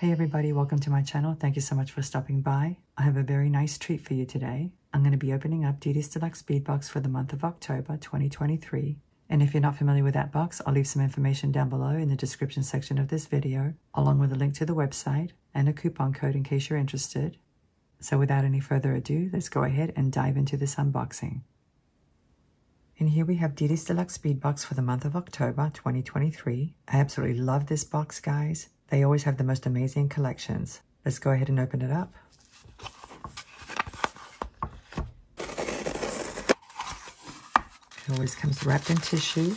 Hey everybody, welcome to my channel. Thank you so much for stopping by. I have a very nice treat for you today. I'm going to be opening up Didi's Deluxe Bead Box for the month of October 2023. And if you're not familiar with that box, I'll leave some information down below in the description section of this video, along with a link to the website and a coupon code in case you're interested. So without any further ado, let's go ahead and dive into this unboxing. And here we have Didi's Deluxe Bead Box for the month of October 2023. I absolutely love this box, guys. They always have the most amazing collections. Let's go ahead and open it up. It always comes wrapped in tissue.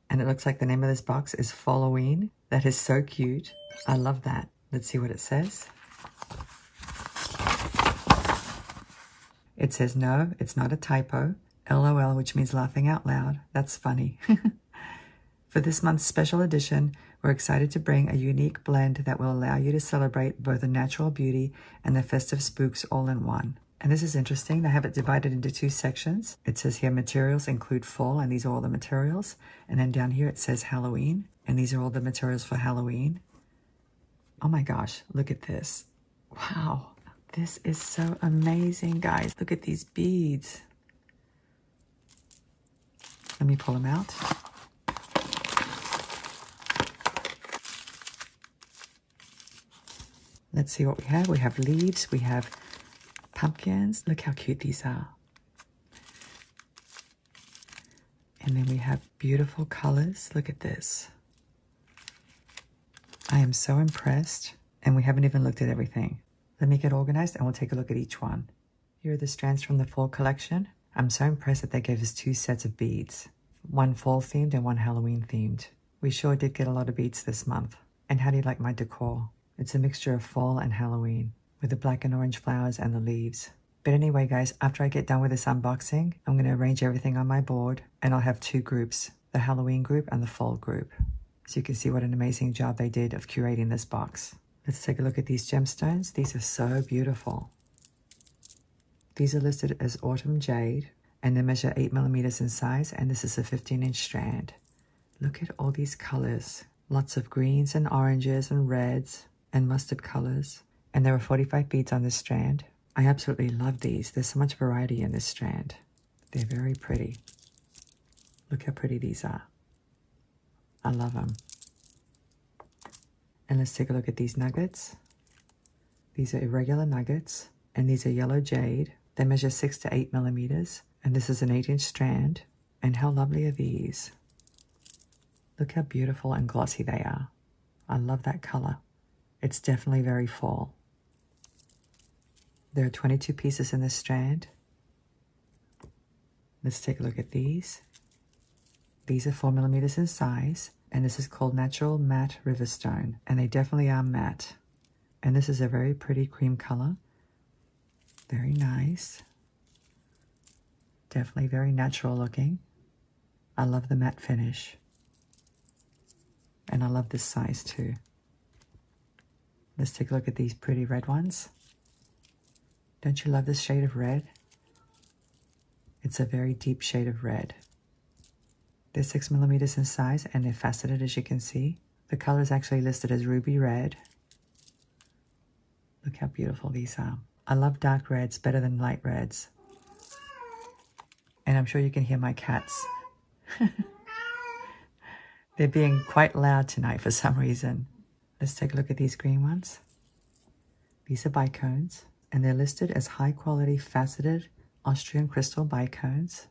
And it looks like the name of this box is Falloween. That is so cute. I love that. Let's see what it says. It says, no, it's not a typo. LOL, which means laughing out loud. That's funny. For this month's special edition, we're excited to bring a unique blend that will allow you to celebrate both the natural beauty and the festive spooks all in one. And this is interesting. They have it divided into two sections. It says here materials include fall, and these are all the materials. And then down here it says Halloween, and these are all the materials for Halloween. Oh my gosh, look at this. Wow, this is so amazing, guys. Look at these beads. Let me pull them out. Let's see what we have. We have leaves, we have pumpkins. Look how cute these are. And then we have beautiful colors. Look at this. I am so impressed, and we haven't even looked at everything. Let me get organized and we'll take a look at each one. Here are the strands from the fall collection. I'm so impressed that they gave us two sets of beads. One fall themed and one Halloween themed. We sure did get a lot of beads this month. And how do you like my decor? It's a mixture of fall and Halloween with the black and orange flowers and the leaves. But anyway, guys, after I get done with this unboxing, I'm going to arrange everything on my board, and I'll have two groups, the Halloween group and the fall group. So you can see what an amazing job they did of curating this box. Let's take a look at these gemstones. These are so beautiful. These are listed as Autumn Jade, and they measure 8mm in size, and this is a 15-inch strand. Look at all these colors. Lots of greens and oranges and reds and mustard colors, and there are 45 beads on this strand. I absolutely love these. There's so much variety in this strand. They're very pretty. Look how pretty these are. I love them. And let's take a look at these nuggets. These are irregular nuggets, and these are yellow jade. They measure 6 to 8mm, and this is an 8-inch strand. And how lovely are these? Look how beautiful and glossy they are. I love that color. It's definitely very fall. There are 22 pieces in this strand. Let's take a look at these. These are 4mm in size, and this is called Natural Matte Riverstone, and they definitely are matte. And this is a very pretty cream color. Very nice. Definitely very natural looking. I love the matte finish. And I love this size too. Let's take a look at these pretty red ones. Don't you love this shade of red? It's a very deep shade of red. They're 6mm in size, and they're faceted, as you can see. The color is actually listed as ruby red. Look how beautiful these are. I love dark reds better than light reds. And I'm sure you can hear my cats. They're being quite loud tonight for some reason. Let's take a look at these green ones. These are bicones, and they're listed as high-quality faceted Austrian crystal bicones.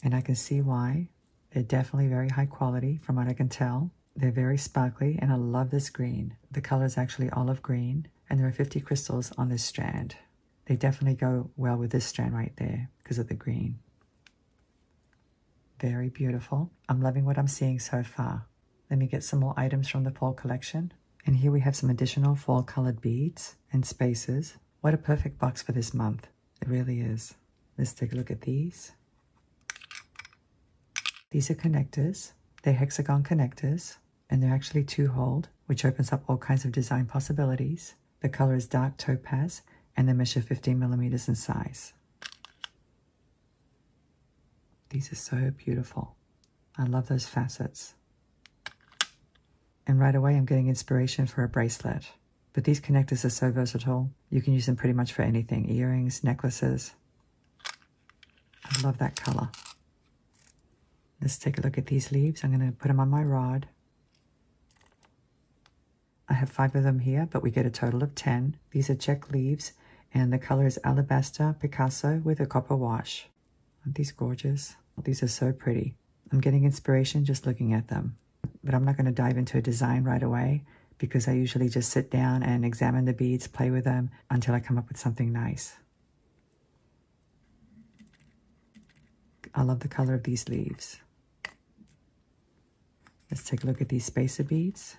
And I can see why. They're definitely very high quality from what I can tell. They're very sparkly, and I love this green. The color is actually olive green, and there are 50 crystals on this strand. They definitely go well with this strand right there because of the green. Very beautiful. I'm loving what I'm seeing so far. Let me get some more items from the fall collection. And here we have some additional fall colored beads and spaces. What a perfect box for this month. It really is. Let's take a look at these. These are connectors. They're hexagon connectors, and they're actually 2-holed, which opens up all kinds of design possibilities. The color is dark topaz, and they measure 15mm in size. These are so beautiful. I love those facets. And right away, I'm getting inspiration for a bracelet. But these connectors are so versatile. You can use them pretty much for anything. Earrings, necklaces. I love that color. Let's take a look at these leaves. I'm going to put them on my rod. I have 5 of them here, but we get a total of 10. These are check leaves, and the color is Alabaster Picasso with a copper wash. Aren't these gorgeous? These are so pretty. I'm getting inspiration just looking at them. But I'm not going to dive into a design right away because I usually just sit down and examine the beads, play with them until I come up with something nice. I love the color of these leaves. Let's take a look at these spacer beads.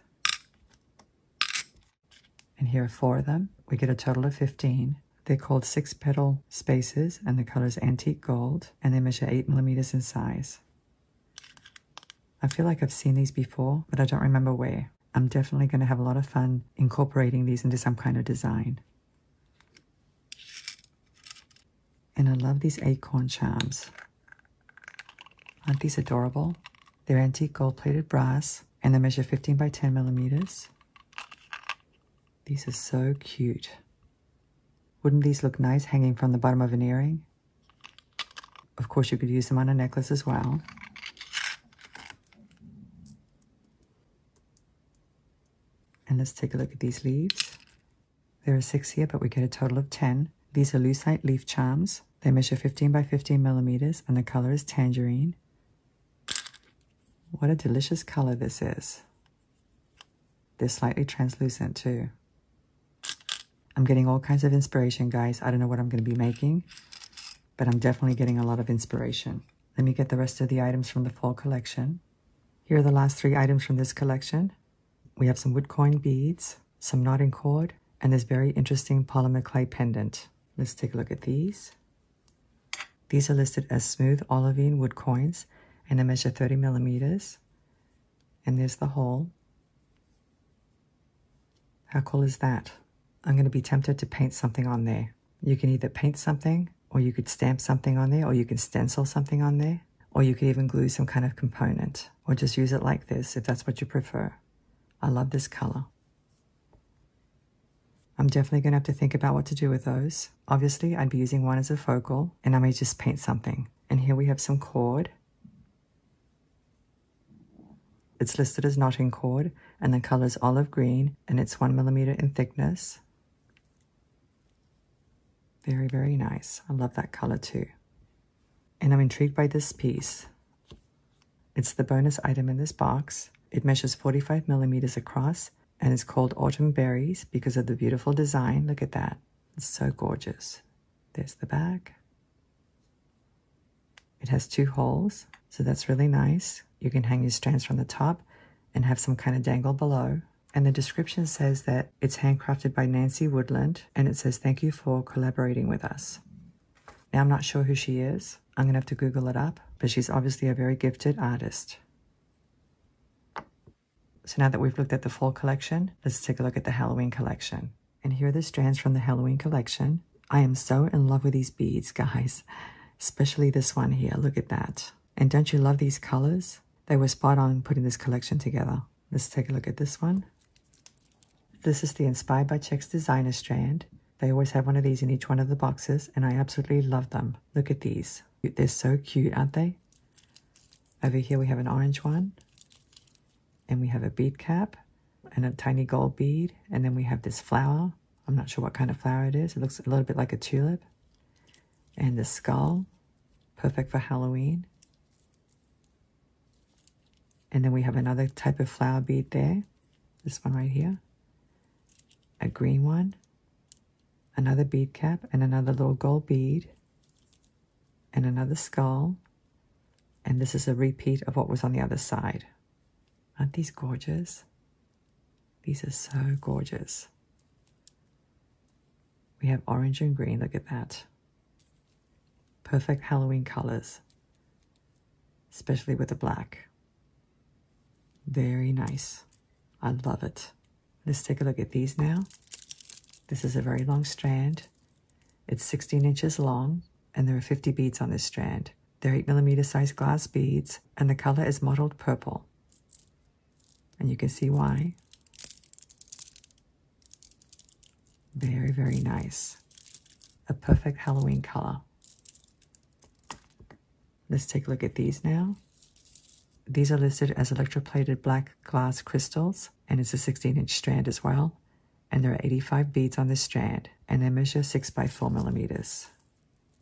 And here are 4 of them. We get a total of 15. They're called 6-petal spacers, and the color is antique gold, and they measure 8 millimeters in size. I feel like I've seen these before, but I don't remember where. I'm definitely going to have a lot of fun incorporating these into some kind of design. And I love these acorn charms. Aren't these adorable? They're antique gold-plated brass, and they measure 15 by 10 millimeters. These are so cute. Wouldn't these look nice hanging from the bottom of an earring? Of course, you could use them on a necklace as well. And let's take a look at these leaves. There are 6 here, but we get a total of 10. These are lucite leaf charms. They measure 15 by 15 millimeters, and the color is tangerine. What a delicious color this is. They're slightly translucent too. I'm getting all kinds of inspiration, guys. I don't know what I'm going to be making, but I'm definitely getting a lot of inspiration. Let me get the rest of the items from the fall collection. Here are the last 3 items from this collection. We have some wood coin beads, some knotting cord, and this very interesting polymer clay pendant. Let's take a look at these. These are listed as smooth olivine wood coins, and they measure 30 millimeters. And there's the hole. How cool is that? I'm going to be tempted to paint something on there. You can either paint something, or you could stamp something on there, or you can stencil something on there, or you could even glue some kind of component, or just use it like this if that's what you prefer. I love this color. I'm definitely going to have to think about what to do with those. Obviously, I'd be using one as a focal, and I may just paint something. And here we have some cord. It's listed as knotting cord, and the color is olive green, and it's 1 millimeter in thickness. Very, very nice. I love that color too. And I'm intrigued by this piece. It's the bonus item in this box. It measures 45 millimeters across, and it's called Autumn Berries because of the beautiful design. Look at that. It's so gorgeous. There's the back. It has 2 holes, so that's really nice. You can hang your strands from the top and have some kind of dangle below. And the description says that it's handcrafted by Nancy Woodland, and it says, "Thank you for collaborating with us." Now, I'm not sure who she is. I'm going to have to Google it up, but she's obviously a very gifted artist. So now that we've looked at the fall collection, let's take a look at the Halloween collection. And here are the strands from the Halloween collection. I am so in love with these beads, guys, especially this one here. Look at that. And don't you love these colors? They were spot on putting this collection together. Let's take a look at this one. This is the Inspired by Checks designer strand. They always have one of these in each one of the boxes, and I absolutely love them. Look at these. They're so cute, aren't they? Over here we have an orange one, and we have a bead cap and a tiny gold bead, and then we have this flower. I'm not sure what kind of flower it is. It looks a little bit like a tulip. And the skull, perfect for Halloween. And then we have another type of flower bead there. This one right here. A green one. Another bead cap and another little gold bead. And another skull. And this is a repeat of what was on the other side. Aren't these gorgeous? These are so gorgeous. We have orange and green. Look at that. Perfect Halloween colors. Especially with the black. Very nice. I love it. Let's take a look at these now. This is a very long strand. It's 16 inches long, and there are 50 beads on this strand. They're 8 millimeter size glass beads, and the color is mottled purple. and you can see why. Very, very nice. A perfect Halloween color. Let's take a look at these now. These are listed as electroplated black glass crystals, and it's a 16-inch strand as well. And there are 85 beads on this strand, and they measure 6 by 4 millimeters.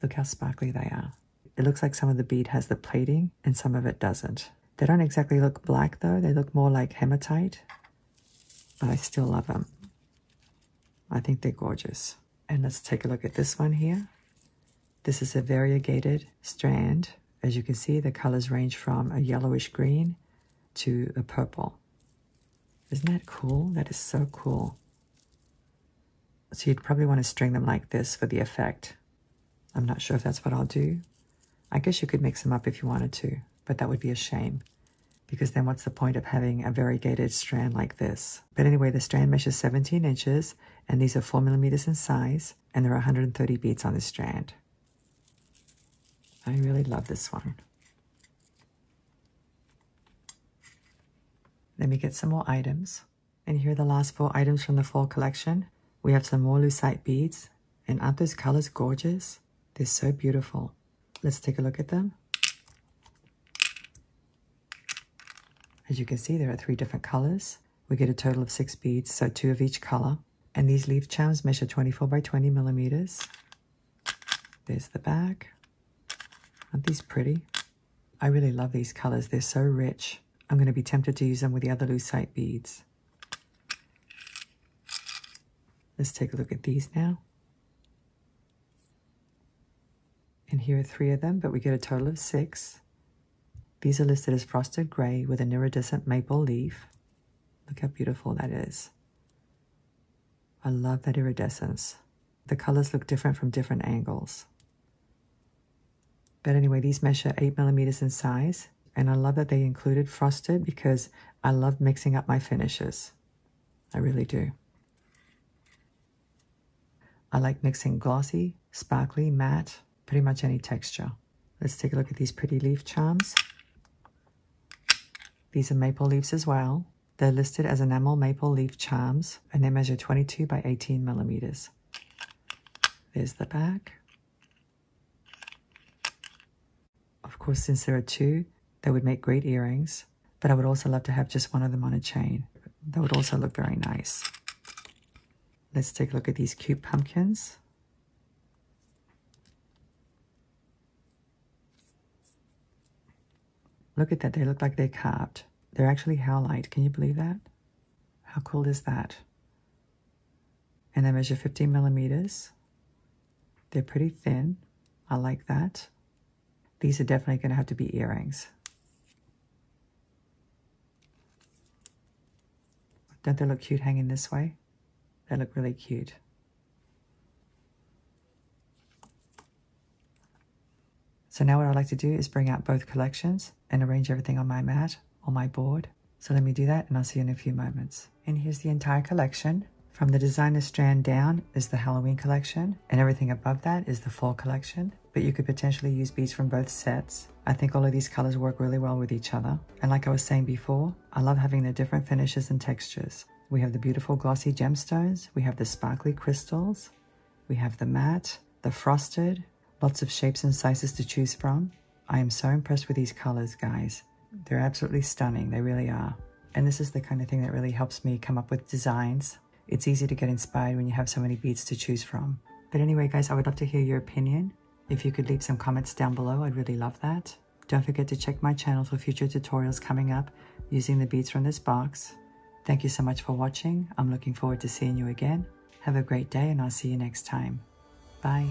Look how sparkly they are. It looks like some of the bead has the plating and some of it doesn't. They don't exactly look black though, they look more like hematite, but I still love them. I think they're gorgeous. And let's take a look at this one here. This is a variegated strand. As you can see, the colors range from a yellowish green to a purple. Isn't that cool? That is so cool. So you'd probably want to string them like this for the effect. I'm not sure if that's what I'll do. I guess you could mix them up if you wanted to, but that would be a shame, because then what's the point of having a variegated strand like this? But anyway, the strand measures 17 inches, and these are 4 millimeters in size, and there are 130 beads on this strand. I really love this one. Let me get some more items. And here are the last 4 items from the fall collection. We have some more lucite beads, and aren't those colors gorgeous? They're so beautiful. Let's take a look at them. As you can see, there are 3 different colors. We get a total of 6 beads, so 2 of each color. And these leaf charms measure 24 by 20 millimeters. There's the back. Aren't these pretty? I really love these colors. They're so rich. I'm going to be tempted to use them with the other lucite beads. Let's take a look at these now. And here are 3 of them, but we get a total of 6. These are listed as frosted gray with an iridescent maple leaf. Look how beautiful that is. I love that iridescence. The colors look different from different angles. But anyway, these measure 8 millimeters in size, and I love that they included frosted because I love mixing up my finishes. I really do. I like mixing glossy, sparkly, matte, pretty much any texture. Let's take a look at these pretty leaf charms. These are maple leaves as well. They're listed as enamel maple leaf charms, and they measure 22 by 18 millimeters. There's the back. Of course, since there are 2, they would make great earrings, but I would also love to have just one of them on a chain. That would also look very nice. Let's take a look at these cute pumpkins. Look at that, they look like they're carved. They're actually howlite, can you believe that? How cool is that? And they measure 15 millimeters. They're pretty thin, I like that. These are definitely going to have to be earrings. Don't they look cute hanging this way? They look really cute. So now what I'd like to do is bring out both collections and arrange everything on my mat or my board. So let me do that and I'll see you in a few moments. And here's the entire collection. From the designer strand down is the Halloween collection, and everything above that is the fall collection. But you could potentially use beads from both sets. I think all of these colors work really well with each other. And like I was saying before, I love having the different finishes and textures. We have the beautiful glossy gemstones, we have the sparkly crystals, we have the matte, the frosted, lots of shapes and sizes to choose from. I am so impressed with these colors, guys. They're absolutely stunning, they really are. And this is the kind of thing that really helps me come up with designs. It's easy to get inspired when you have so many beads to choose from. But anyway, guys, I would love to hear your opinion. If you could leave some comments down below, I'd really love that. Don't forget to check my channel for future tutorials coming up using the beads from this box. Thank you so much for watching. I'm looking forward to seeing you again. Have a great day and I'll see you next time. Bye.